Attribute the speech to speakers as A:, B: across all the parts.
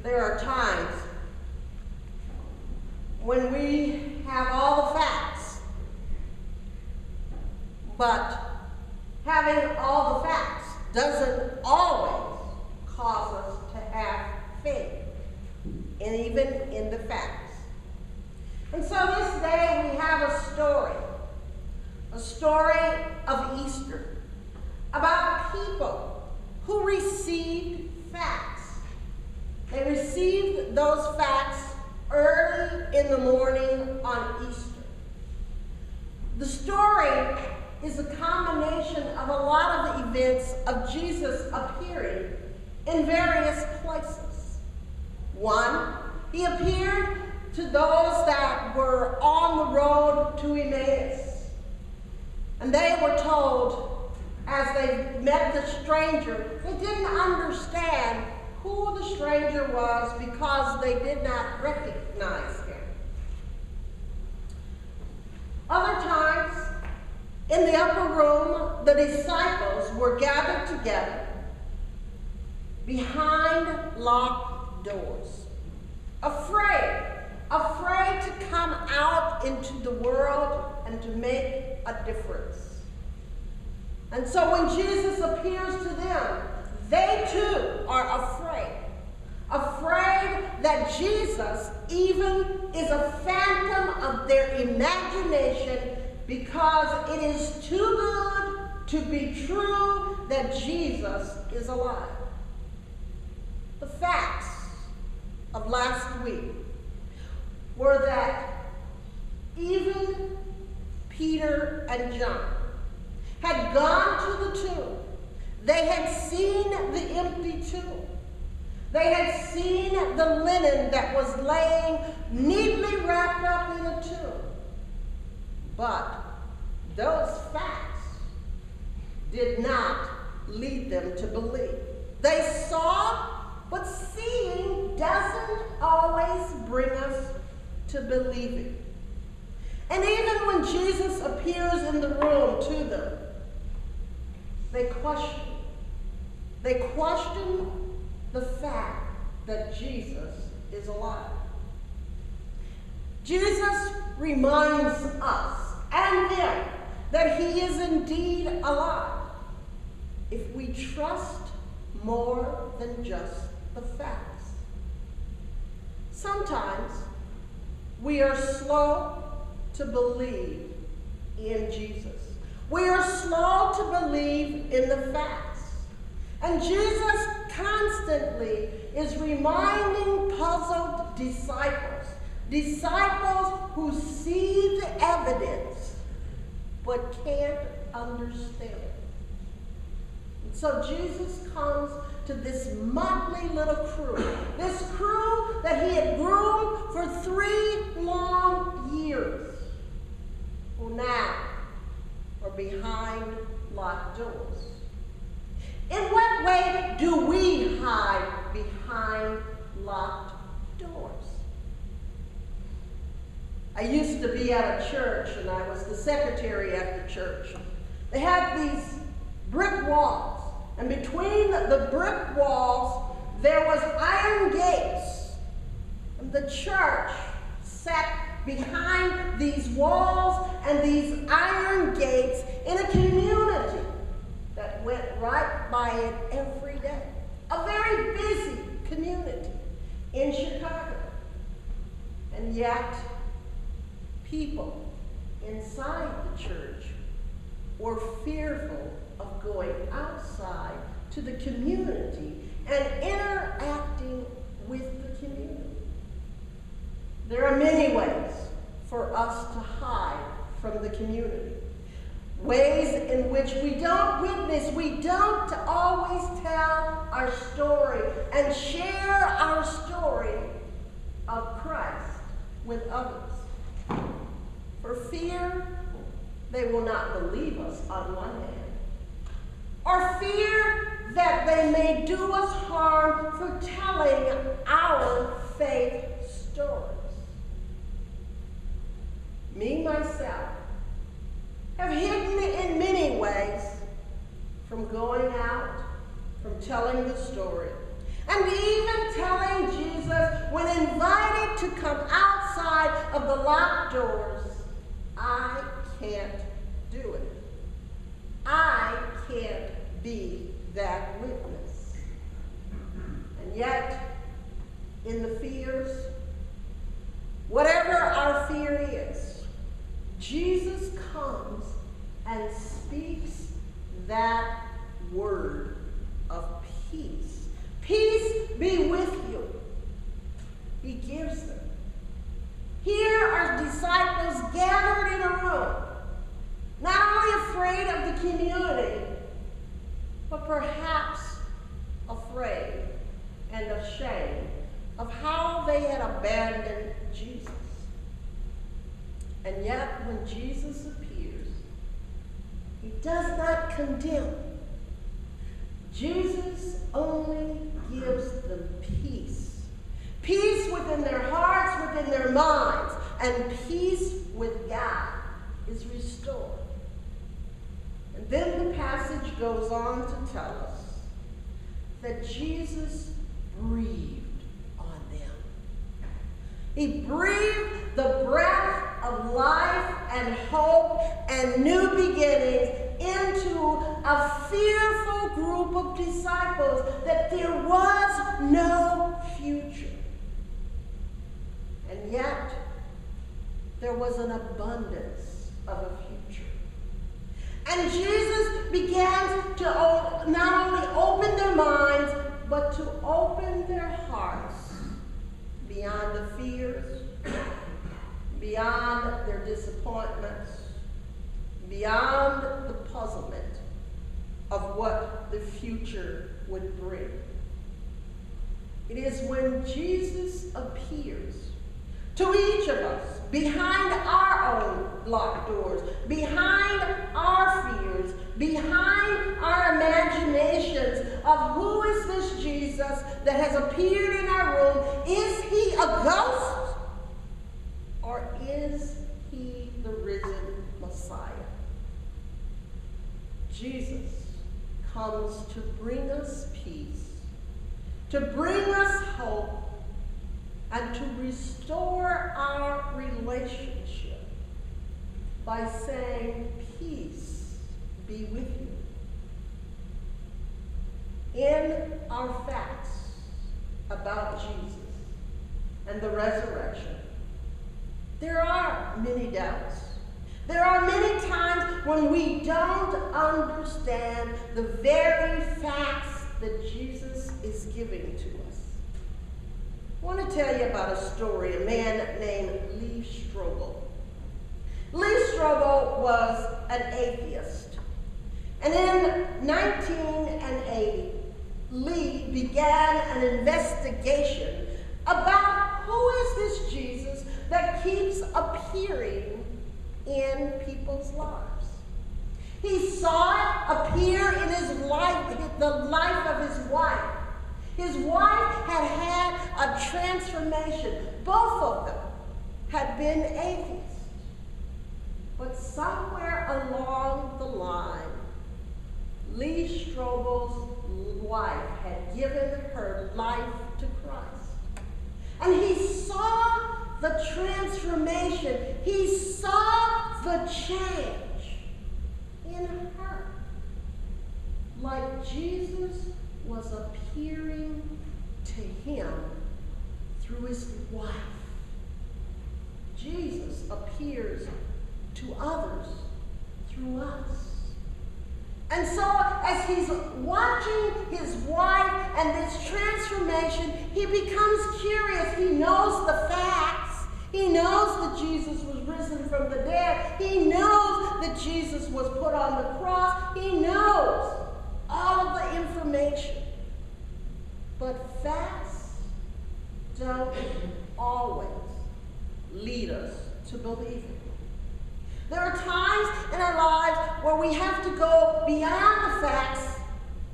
A: There are times when we have all the facts, but having all the facts doesn't always cause us to have faith, and even in the facts. And so this day we have a story of Easter, about people who received facts. They received those facts early in the morning on Easter. The story is a combination of a lot of events of Jesus appearing in various places. One, he appeared to those that were on the road to Emmaus. And they were told, as they met the stranger, they didn't understand who the stranger was because they did not recognize him. Other times, in the upper room, the disciples were gathered together behind locked doors, afraid to come out into the world and to make a difference. And so when Jesus appears to them, they too are afraid that Jesus even is a phantom of their imagination, because it is too good to be true that Jesus is alive. The facts of last week were that even Peter and John had gone to the tomb. They had seen the empty tomb. They had seen the linen that was laying neatly wrapped up in a tomb. But those facts did not lead them to believe. They saw, but seeing doesn't always bring us to believing. And even when Jesus appears in the room to them, they question. They question the fact that Jesus is alive. Jesus reminds us and them that he is indeed alive if we trust more than just the facts. Sometimes we are slow to believe in Jesus. We are slow to believe in the facts. And Jesus constantly is reminding puzzled disciples who see the evidence but can't understand. And so Jesus comes to this motley little crew, this crew that he had groomed for 3 long years, who now are behind locked doors. In what way do we hide behind locked doors? I used to be at a church, and I was the secretary at the church. They had these brick walls, and between the brick walls, there was iron gates. And the church sat behind these walls and these iron gates in a community that went right by it every day. A very busy community in Chicago. And yet, people inside the church were fearful of going outside to the community and interacting with the community. There are many ways for us to hide from the community. Ways in which we don't witness, we don't always tell our story and share our story of Christ with others. For fear they will not believe us on one hand, or fear that they may do us harm for telling our faith stories. Me, myself, have hidden in many ways from going out, from telling the story. And even telling Jesus, when invited to come outside of the locked doors, I can't do it. I can't be that witness. And yet, in the fears, whatever our fear is, Jesus comes and speaks that word of peace. Peace be with you. He gives them. Here are disciples gathered in a room, not only afraid of the community, but perhaps afraid and ashamed of how they had abandoned Jesus. And yet, when Jesus appears, he does not condemn. Jesus only gives them peace. Peace within their hearts, within their minds, and peace with God is restored. And then the passage goes on to tell us that Jesus breathed on them. He breathed the breath of life and hope and new beginnings into a fearful group of disciples that there was no future. And yet, there was an abundance of a future. And Jesus began to not only open their minds, but to open their hearts beyond the fears, beyond their disappointments, beyond the puzzlement of what the future would bring. It is when Jesus appears to each of us, behind our own locked doors, behind our fears, behind our imaginations of who is this Jesus that has appeared in our room. Is he a ghost? Or is he the risen Messiah? Jesus comes to bring us peace, to bring us hope, and to restore our relationship by saying, peace be with you. In our facts about Jesus and the resurrection, there are many doubts. There are many times when we don't understand the very facts that Jesus is giving to us. I want to tell you about a story, a man named Lee Strobel. Lee Strobel was an atheist. And in 1980, Lee began an investigation about who is this Jesus that keeps appearing in people's lives. He saw it appear in his life, the life of his wife. His wife had had a transformation. Both of them had been atheists. But somewhere along the line, Lee Strobel's wife had given her life to Christ. And he saw the transformation. He saw the change in her. Like Jesus was appearing to him through his wife. Jesus appears to others through us. And so as he's watching his wife and this transformation, he becomes curious. He knows the facts. He knows that Jesus was risen from the dead. He knows that Jesus was put on the cross. He knows all of the information. But facts don't always lead us to believe it. There are times in our lives where we have to go beyond the facts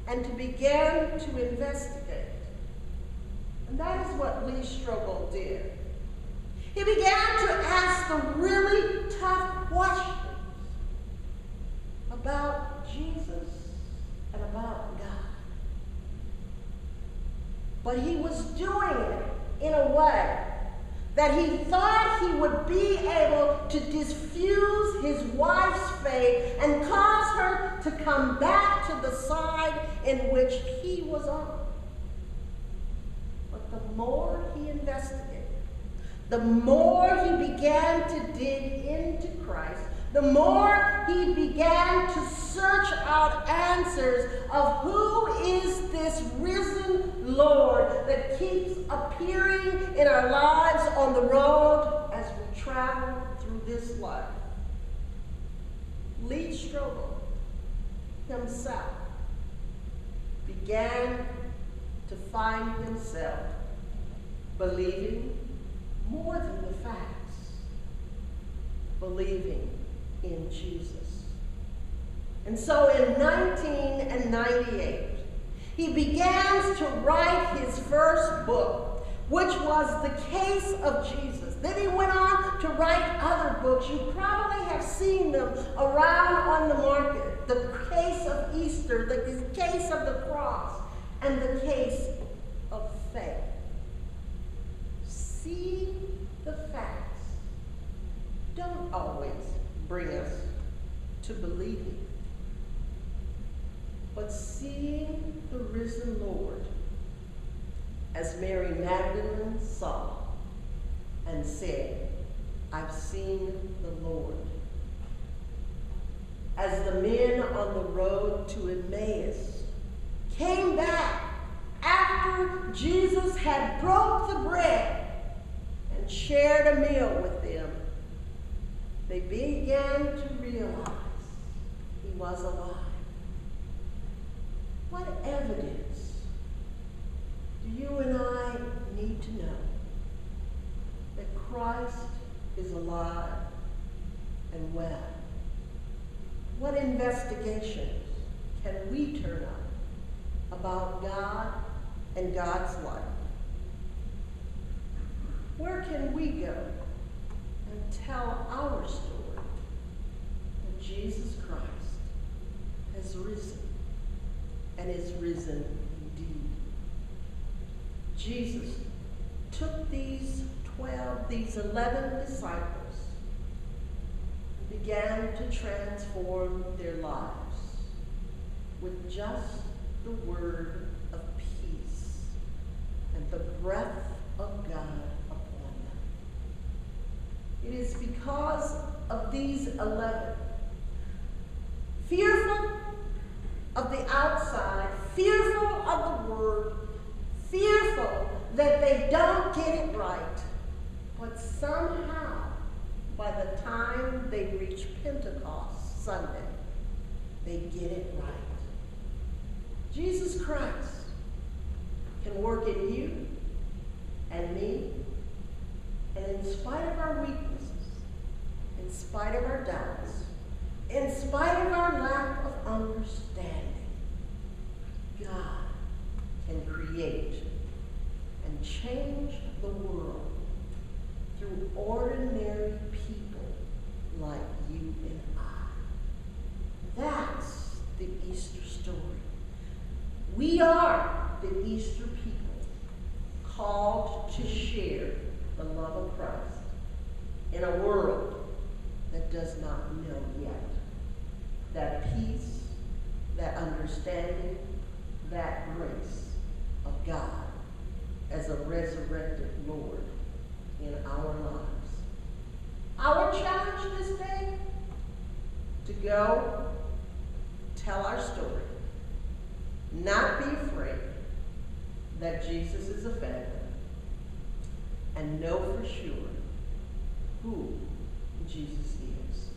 A: and to begin to investigate. And that is what Lee Strobel did. He began to ask the really tough questions about Jesus and about God. but he was doing it in a way that he thought he would be able to diffuse his wife's faith and cause her to come back to the side in which he was on. But the more he investigated, the more he began to dig into Christ, the more he began to search out answers of who is this risen Lord that keeps appearing in our lives on the road as we travel through this life. Lee Strobel himself began to find himself believing more than the facts, believing in Jesus. And so in 1998, he begins to write his first book, which was The Case of Jesus. Then he went on to write other books. You probably have seen them around on the market. The Case of Easter, the Case of the Cross, and the Case of Faith. Seeing the facts don't always bring us to believing. But seeing the risen Lord, as Mary Magdalene saw and said, "I've seen the Lord." As the men on the road to Emmaus came back after Jesus had broke the bread and shared a meal with them, they began to realize he was alive. What evidence do you and I need to know that Christ is alive and well? What investigations can we turn up about God and God's life? Where can we go and tell our story that Jesus Christ has risen and is risen indeed? Jesus took these 11 disciples, and began to transform their lives with just the word of peace and the breath of God upon them. It is because of these 11, fearful of the outside, fearful of the word, fearful that they don't get it right, but somehow, by the time they reach Pentecost Sunday, they get it right. Jesus Christ can work in you and me, and in spite of our weaknesses, in spite of our doubts, in spite of our lack of understanding, God can create and change the world through ordinary people like you and I. That's the Easter story. We are the Easter people, called to share the love of Christ in a world that does not know yet that peace, that understanding, that grace of God as a resurrected Lord in our lives. Our challenge this day, to go tell our story. Not be afraid that Jesus is offended, and know for sure who Jesus is.